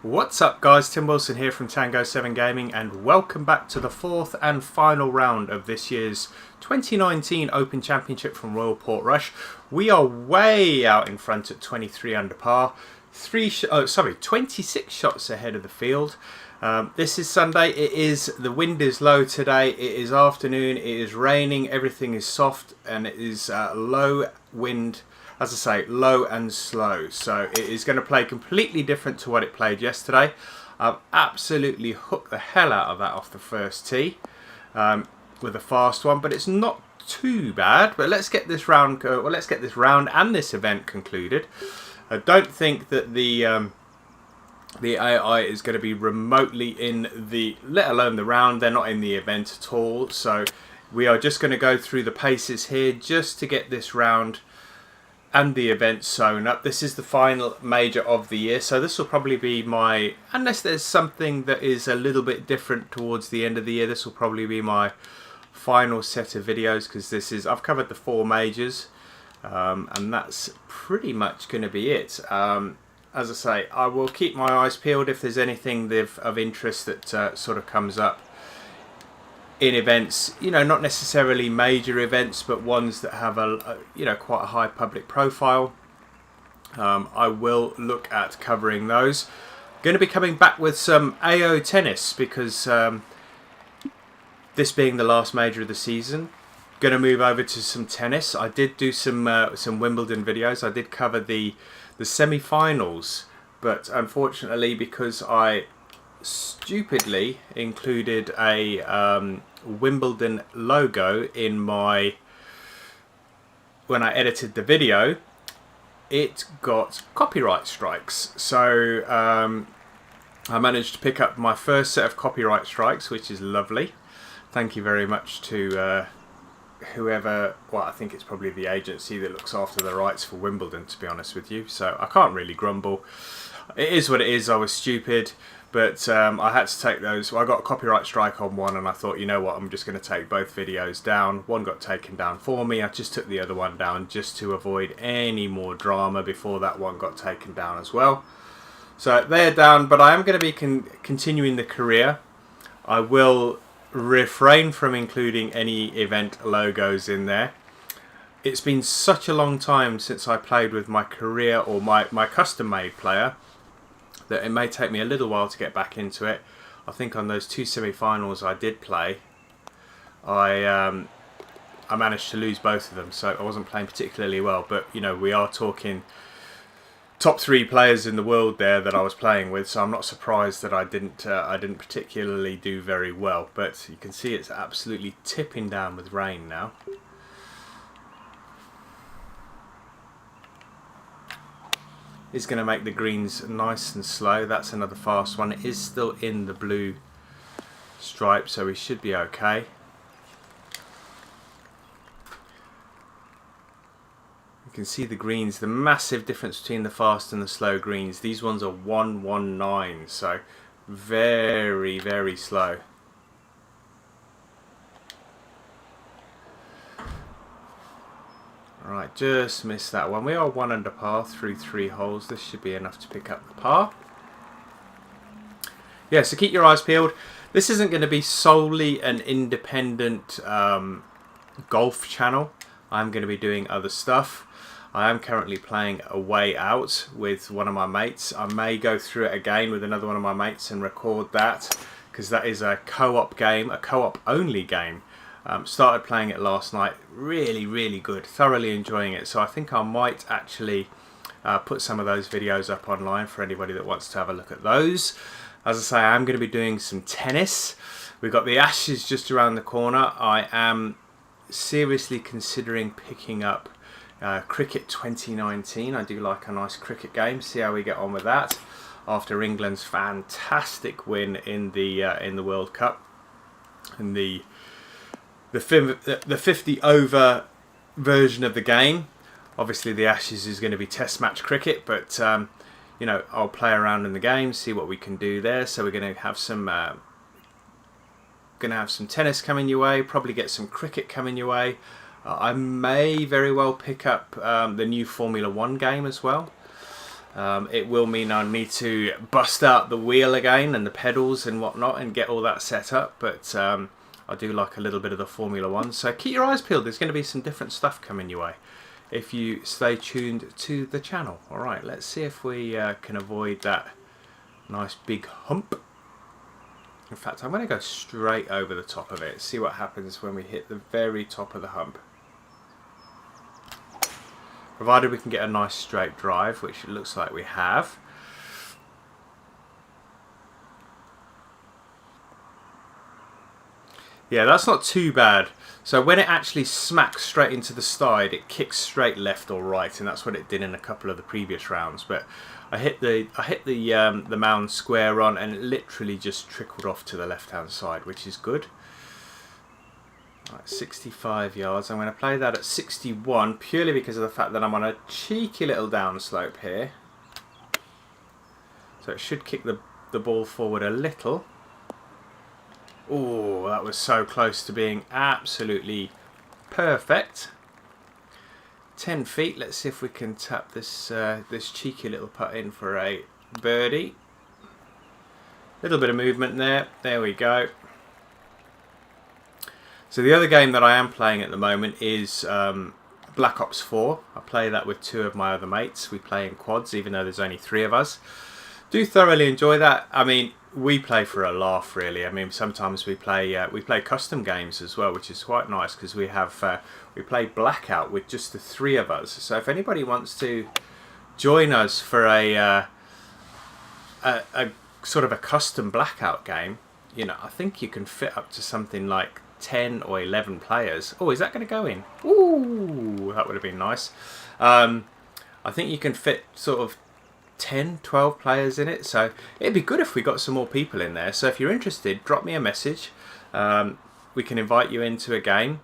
What's up guys, Tim Wilson here from Tango 7 Gaming and welcome back to the fourth and final round of this year's 2019 Open Championship from Royal Portrush. We are way out in front at 23 under par, 26 shots ahead of the field. This is Sunday, the wind is low today, it is afternoon, it is raining, everything is soft and it is low wind. As I say, low and slow, so it is going to play completely different to what it played yesterday. I've absolutely hooked the hell out of that off the first tee with a fast one, but it's not too bad. But let's get this round, and this event concluded. I don't think that the AI is going to be remotely in let alone the round. They're not in the event at all, so we are just going to go through the paces here just to get this round and the event sewn up. This is the final major of the year, so this will probably be my, unless there's something that is a little bit different towards the end of the year, this will probably be my final set of videos, because I've covered the 4 majors, and that's pretty much going to be it. As I say, I will keep my eyes peeled if there's anything of interest that sort of comes up in events, not necessarily major events, but ones that have quite a high public profile. I will look at covering those. Going to be coming back with some AO tennis because this being the last major of the season, going to move over to some tennis. I did do some Wimbledon videos. I did cover the semi-finals, but unfortunately, because I stupidly included a Wimbledon logo in when I edited the video, it got copyright strikes. So I managed to pick up my first set of copyright strikes, which is lovely. Thank you very much to whoever, well, I think it's probably the agency that looks after the rights for Wimbledon, to be honest with you. So I can't really grumble. It is what it is. I was stupid. But I had to take those. Well, I got a copyright strike on one and I thought, you know what, I'm just going to take both videos down. One got taken down for me. I just took the other one down just to avoid any more drama before that one got taken down as well. So they're down, but I am going to be continuing the career. I will refrain from including any event logos in there. It's been such a long time since I played with my career or my custom-made player that it may take me a little while to get back into it. I think on those 2 semi-finals I did play, I managed to lose both of them, so I wasn't playing particularly well. But we are talking top 3 players in the world there that I was playing with, so I'm not surprised that I didn't particularly do very well. But you can see it's absolutely tipping down with rain now. Is going to make the greens nice and slow. That's another fast one. It is still in the blue stripe, so we should be okay. You can see the greens, the massive difference between the fast and the slow greens. These ones are 119, so very, very slow. Right, just missed that one. We are 1 under par through 3 holes. This should be enough to pick up the par. Yeah, so keep your eyes peeled. This isn't going to be solely an independent golf channel. I'm going to be doing other stuff. I am currently playing a way out with one of my mates. I may go through it again with another one of my mates and record that, because that is a co-op game, a co-op only game. Started playing it last night. Really, really good. Thoroughly enjoying it. So I think I might actually put some of those videos up online for anybody that wants to have a look at those. As I say, I am going to be doing some tennis. We've got the Ashes just around the corner. I am seriously considering picking up Cricket 2019. I do like a nice cricket game. See how we get on with that after England's fantastic win in the World Cup and the 50 over version of the game. Obviously the Ashes is going to be test match cricket, but I'll play around in the game, see what we can do there. So we're going to have some tennis coming your way, probably get some cricket coming your way. I may very well pick up the new Formula 1 game as well. It will mean I need to bust out the wheel again and the pedals and whatnot and get all that set up, but I do like a little bit of the Formula 1, so keep your eyes peeled. There's going to be some different stuff coming your way if you stay tuned to the channel. Alright, let's see if we can avoid that nice big hump. In fact, I'm going to go straight over the top of it, see what happens when we hit the very top of the hump. Provided we can get a nice straight drive, which it looks like we have. Yeah, that's not too bad. So when it actually smacks straight into the side, it kicks straight left or right, and that's what it did in a couple of the previous rounds. But I hit the mound square on, and it literally just trickled off to the left-hand side, which is good. Right, 65 yards. I'm going to play that at 61 purely because of the fact that I'm on a cheeky little downslope here. So it should kick the ball forward a little. Oh, that was so close to being absolutely perfect. 10 feet. Let's see if we can tap this this cheeky little putt in for a birdie. Little bit of movement there. There we go. So the other game that I am playing at the moment is Black Ops 4. I play that with two of my other mates. We play in quads, even though there's only 3 of us. Do thoroughly enjoy that. I mean, we play for a laugh, really. I mean, sometimes we play custom games as well, which is quite nice because we play Blackout with just the 3 of us. So if anybody wants to join us for a sort of a custom Blackout game, you know, I think you can fit up to something like 10 or 11 players. Oh, is that going to go in? Ooh, that would have been nice. I think you can fit sort of 10, 12 players in it, so it'd be good if we got some more people in there. So if you're interested, drop me a message. We can invite you into a game.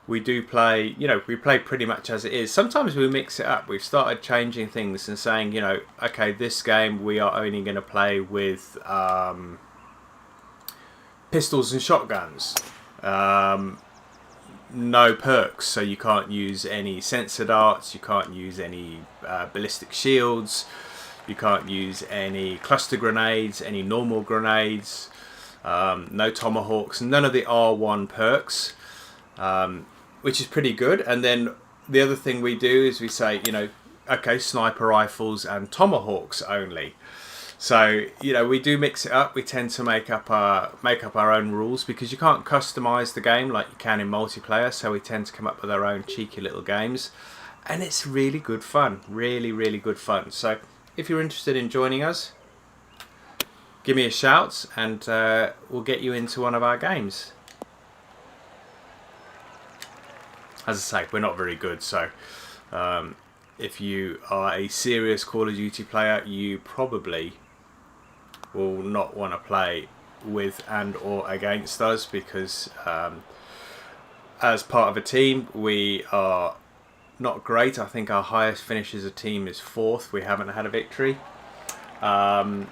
We do play, you know, we play pretty much as it is. Sometimes we mix it up. We've started changing things and saying, you know, okay, this game we are only going to play with pistols and shotguns. No perks, so you can't use any sensor darts, you can't use any ballistic shields, you can't use any cluster grenades, any normal grenades, no tomahawks, none of the R1 perks, which is pretty good. And then the other thing we do is we say, you know, okay, sniper rifles and tomahawks only. So, you know, we do mix it up. We tend to make up our own rules because you can't customize the game like you can in multiplayer. So we tend to come up with our own cheeky little games, and it's really good fun. Really, really good fun. So if you're interested in joining us, give me a shout, and we'll get you into one of our games. As I say, we're not very good, so if you are a serious Call of Duty player, you probably will not want to play with and or against us because as part of a team we are not great. I think our highest finish as a team is 4th. We haven't had a victory. When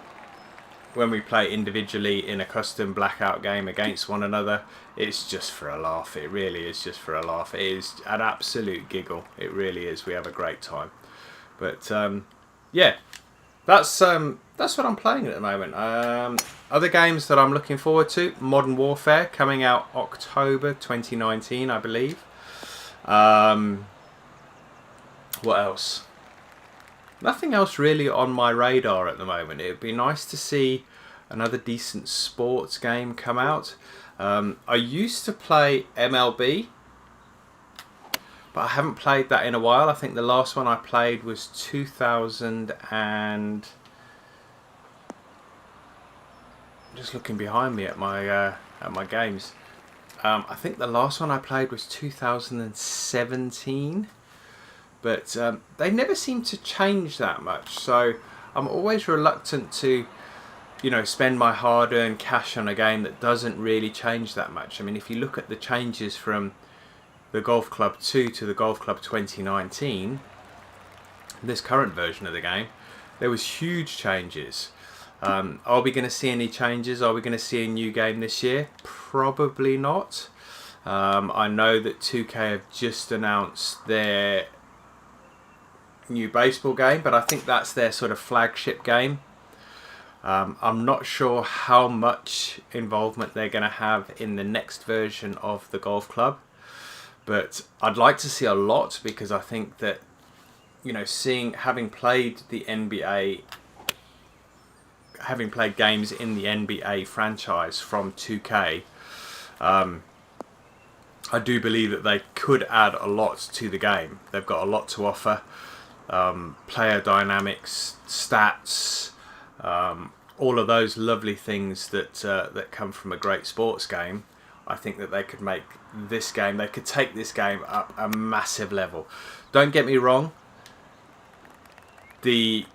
we play individually in a custom Blackout game against one another, it's just for a laugh. It really is just for a laugh. It is an absolute giggle. It really is. We have a great time. But yeah, that's what I'm playing at the moment. Other games that I'm looking forward to: Modern Warfare, coming out October 2019, I believe. What else? Nothing else really on my radar at the moment. It would be nice to see another decent sports game come out. I used to play MLB, but I haven't played that in a while. I think the last one I played was 2000 and... I'm just looking behind me at my games. I think the last one I played was 2017. But they never seem to change that much, so I'm always reluctant to, you know, spend my hard-earned cash on a game that doesn't really change that much. I mean, if you look at the changes from the Golf Club 2 to the Golf Club 2019, this current version of the game, there was huge changes. Are we going to see any changes? Are we going to see a new game this year? Probably not. I know that 2K have just announced their new baseball game, but I think that's their sort of flagship game. I'm not sure how much involvement they're going to have in the next version of the golf club, but I'd like to see a lot, because I think that, you know, having played the NBA, having played games in the NBA franchise from 2K, I do believe that they could add a lot to the game. They've got a lot to offer. Player dynamics, stats, all of those lovely things that come from a great sports game. I think that they could make this game, they could take this game up a massive level. Don't get me wrong, the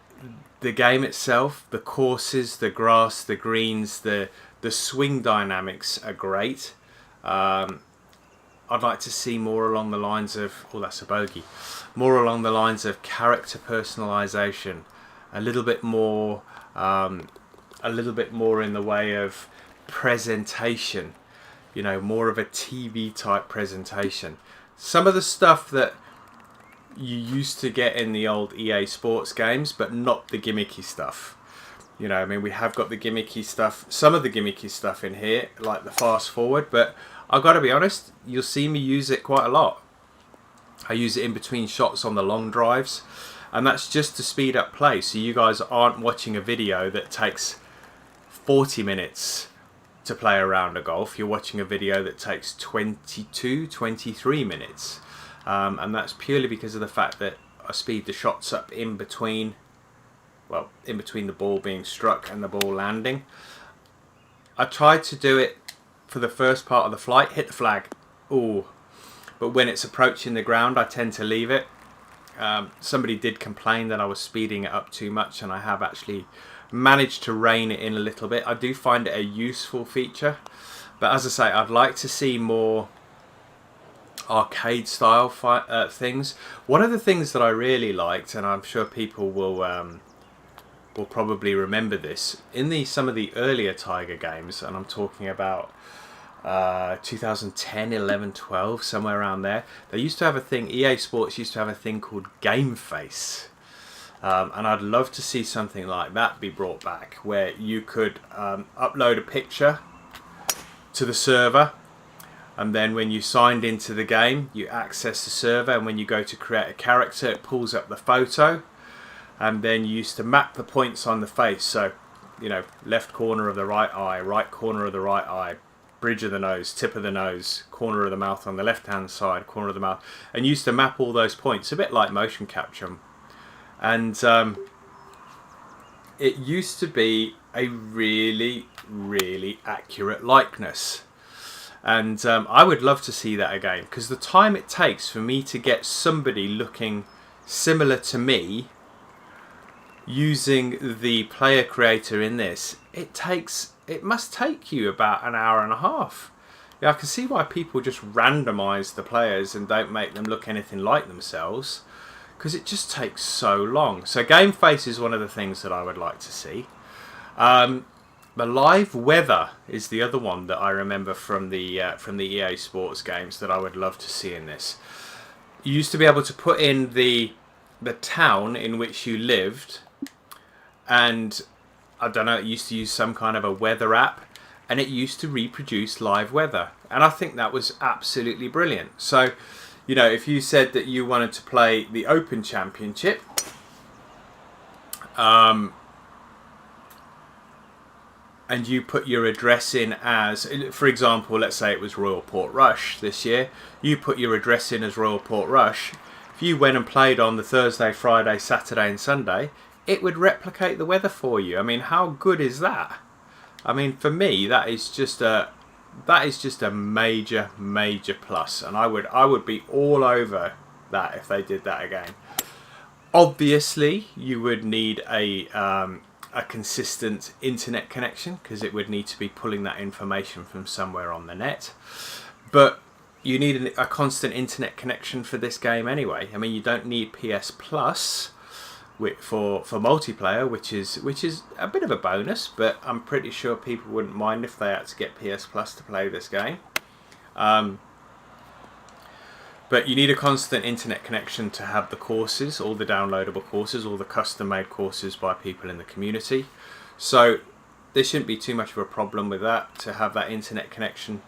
game itself, the courses, the grass, the greens, the swing dynamics are great. I'd like to see more along the lines of, oh, that's a bogey, more along the lines of character personalization, a little bit more in the way of presentation, you know, more of a TV type presentation. Some of the stuff that you used to get in the old EA Sports games, but not the gimmicky stuff. You know, I mean, we have got the gimmicky stuff, some of the gimmicky stuff in here, like the fast forward, but I've got to be honest, you'll see me use it quite a lot. I use it in between shots on the long drives, and that's just to speed up play, so you guys aren't watching a video that takes 40 minutes to play a round of golf. You're watching a video that takes 22, 23 minutes. And that's purely because of the fact that I speed the shots up in between the ball being struck and the ball landing. I tried to do it for the first part of the flight, hit the flag, ooh, but when it's approaching the ground I tend to leave it. Somebody did complain that I was speeding it up too much, and I have actually managed to rein it in a little bit. I do find it a useful feature, but as I say, I'd like to see more arcade style things. One of the things that I really liked, and I'm sure people will probably remember this, in some of the earlier Tiger games, and I'm talking about 2010, 11, 12, somewhere around there, they used to have a thing, EA Sports used to have a thing called Game Face. And I'd love to see something like that be brought back, where you could upload a picture to the server, and then when you signed into the game, you access the server, and when you go to create a character, it pulls up the photo, and then you used to map the points on the face. So, you know, left corner of the right eye, right corner of the right eye, bridge of the nose, tip of the nose, corner of the mouth on the left hand side, corner of the mouth, and you used to map all those points, a bit like motion capture. And it used to be a really, really accurate likeness. And I would love to see that again, because the time it takes for me to get somebody looking similar to me using the player creator in this, it must take you about an hour and a half. Yeah, I can see why people just randomize the players and don't make them look anything like themselves, because it just takes so long. So Game Face is one of the things that I would like to see. The live weather is the other one that I remember from the EA Sports games that I would love to see in this. You used to be able to put in the town in which you lived, and I don't know, it used to use some kind of a weather app, and it used to reproduce live weather, and I think that was absolutely brilliant. So, you know, if you said that you wanted to play the Open Championship, and you put your address in as, for example, let's say it was Royal Portrush this year, you put your address in as Royal Portrush. If you went and played on the Thursday, Friday, Saturday and Sunday, it would replicate the weather for you. I mean, how good is that? I mean, for me, that is just a major, major plus, and I would be all over that if they did that again. Obviously, you would need a consistent internet connection, because it would need to be pulling that information from somewhere on the net. But you need a constant internet connection for this game anyway. I mean, you don't need PS Plus for multiplayer, which is a bit of a bonus, but I'm pretty sure people wouldn't mind if they had to get PS Plus to play this game. But you need a constant internet connection to have the courses, all the downloadable courses, all the custom made courses by people in the community. So there shouldn't be too much of a problem with that, to have that internet connection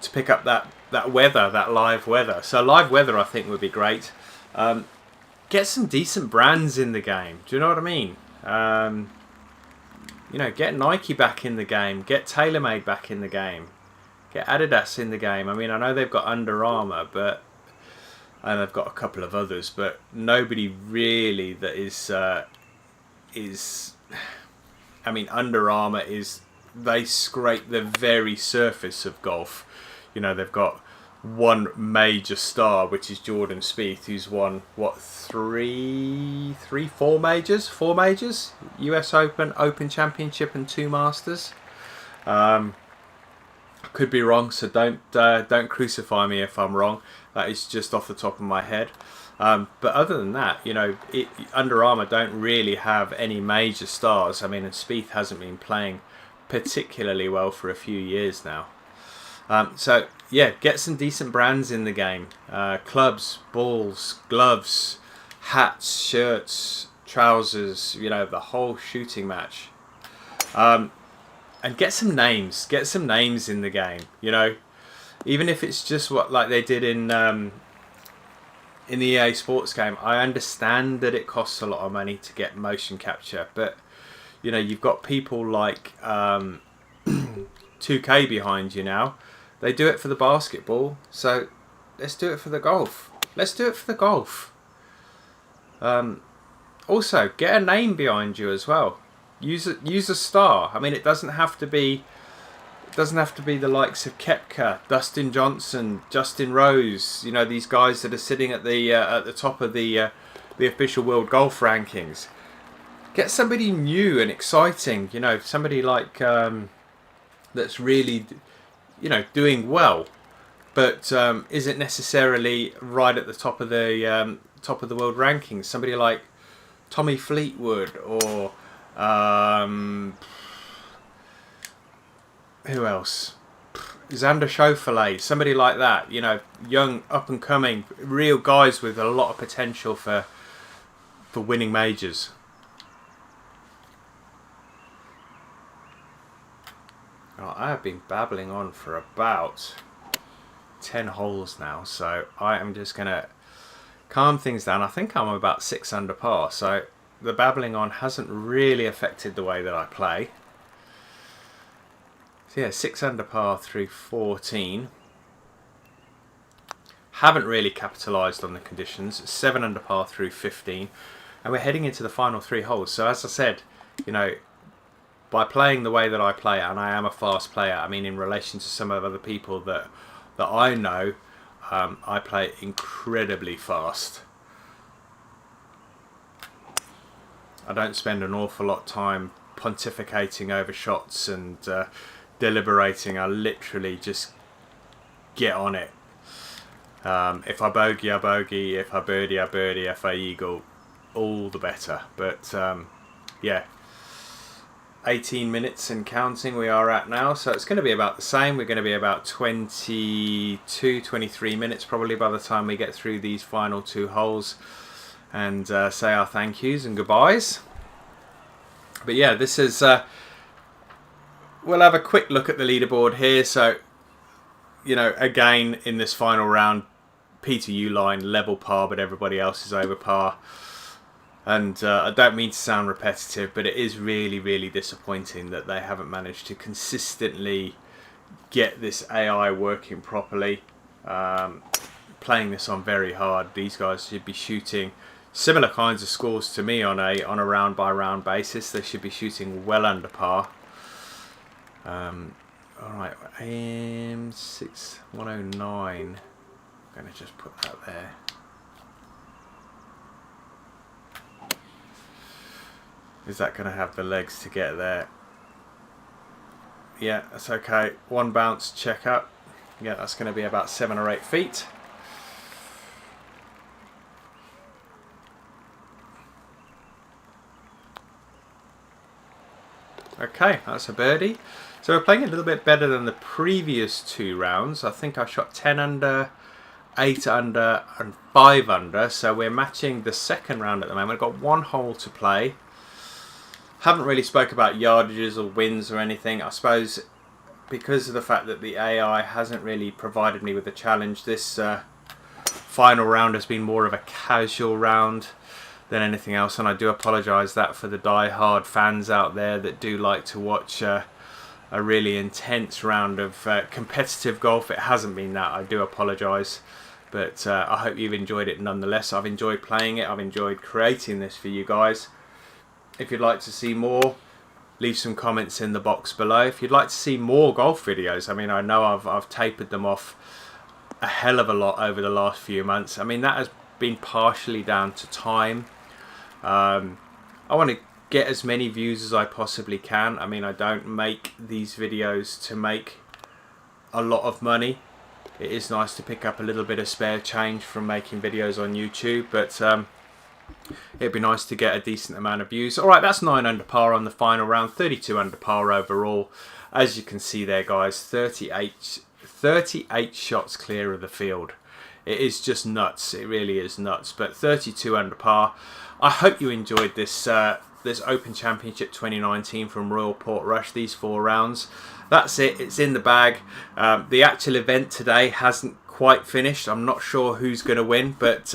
to pick up that weather, that live weather. So live weather I think would be great. Get some decent brands in the game. Do you know what I mean? You know, get Nike back in the game. Get TaylorMade back in the game. Get Adidas in the game. I mean, I know they've got Under Armour, and they've got a couple of others, but nobody really that is. I mean, Under Armour they scrape the very surface of golf. You know, they've got one major star, which is Jordan Spieth, who's won what, four majors, US Open Championship, and 2 Masters. Could be wrong, so don't crucify me if I'm wrong. That is just off the top of my head. But other than that, you know, Under Armour don't really have any major stars. I mean, and Spieth hasn't been playing particularly well for a few years now. So yeah, get some decent brands in the game. Clubs, balls, gloves, hats, shirts, trousers, you know, the whole shooting match. And get some names. Get some names in the game, you know. Even if it's just like they did in the EA Sports game. I understand that it costs a lot of money to get motion capture, but you know, you've got people like 2K behind you now. They do it for the basketball, so let's do it for the golf. Let's do it for the golf. Also, get a name behind you as well. Use a star. I mean, it doesn't have to be the likes of Koepka, Dustin Johnson, Justin Rose. You know, these guys that are sitting at the top of the official world golf rankings. Get somebody new and exciting. You know, somebody like that's really, you know, doing well, but isn't necessarily right at the top of the world rankings. Somebody like Tommy Fleetwood or who else? Xander Schauffele, somebody like that. You know, young, up and coming, real guys with a lot of potential for winning majors. Oh, I have been babbling on for about 10 holes now, so I am just going to calm things down. I think I'm about 6 under par, so the babbling on hasn't really affected the way that I play. So yeah, 6 under par through 14. Haven't really capitalised on the conditions. 7 under par through 15. And we're heading into the final 3 holes. So as I said, you know, by playing the way that I play, and I am a fast player, I mean in relation to some of other people that I know, I play incredibly fast. I don't spend an awful lot of time pontificating over shots and deliberating. I literally just get on it. If I bogey, I bogey. If I birdie, I birdie. If I eagle, all the better. But yeah, 18 minutes and counting we are at now, so it's going to be about the same. We're going to be about 22, 23 minutes probably by the time we get through these final 2 holes and say our thank yous and goodbyes. But yeah, this is we'll have a quick look at the leaderboard here. So, you know, again in this final round, Peter Uline level par, but everybody else is over par. And I don't mean to sound repetitive, but it is really, really disappointing that they haven't managed to consistently get this AI working properly. Playing this on very hard, these guys should be shooting similar kinds of scores to me on a round by round basis. They should be shooting well under par. Alright, AM 6109. I'm going to just put that there. Is that going to have the legs to get there? Yeah, that's okay. 1 bounce, check up. Yeah, that's going to be about 7 or 8 feet. Okay, that's a birdie. So we're playing a little bit better than the previous 2 rounds. I think I shot 10 under 8 under and 5 under, so we're matching the second round at the moment. I've got one hole to play. Haven't really spoke about yardages or wins or anything. I suppose because of the fact that the AI hasn't really provided me with a challenge, this final round has been more of a casual round than anything else, and I do apologise that for the die-hard fans out there that do like to watch a really intense round of competitive golf. It hasn't been that. I do apologise, but I hope you've enjoyed it nonetheless. I've enjoyed playing it. I've enjoyed creating this for you guys. If you'd like to see more, leave some comments in the box below. If you'd like to see more golf videos, I mean, I know I've tapered them off a hell of a lot over the last few months. I mean, that has been partially down to time. I want to get as many views as I possibly can. I mean, I don't make these videos to make a lot of money. It is nice to pick up a little bit of spare change from making videos on YouTube, but it'd be nice to get a decent amount of views. Alright, that's 9 under par on the final round, 32 under par overall. As you can see there, guys, 38 shots clear of the field. It is just nuts. It really is nuts. But 32 under par. I hope you enjoyed this this Open Championship 2019 from Royal Portrush, these 4 rounds. That's it. It's in the bag. The actual event today hasn't quite finished. I'm not sure who's going to win, but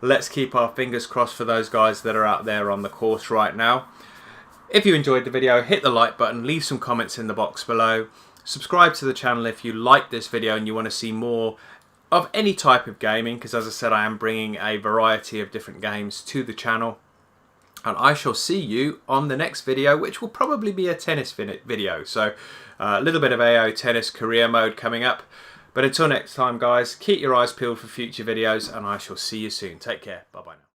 let's keep our fingers crossed for those guys that are out there on the course right now. If you enjoyed the video, hit the like button, leave some comments in the box below. Subscribe to the channel if you like this video and you want to see more of any type of gaming, because as I said, I am bringing a variety of different games to the channel. And I shall see you on the next video, which will probably be a tennis video. So a little bit of AO tennis career mode coming up. But until next time, guys, keep your eyes peeled for future videos, and I shall see you soon. Take care. Bye-bye now.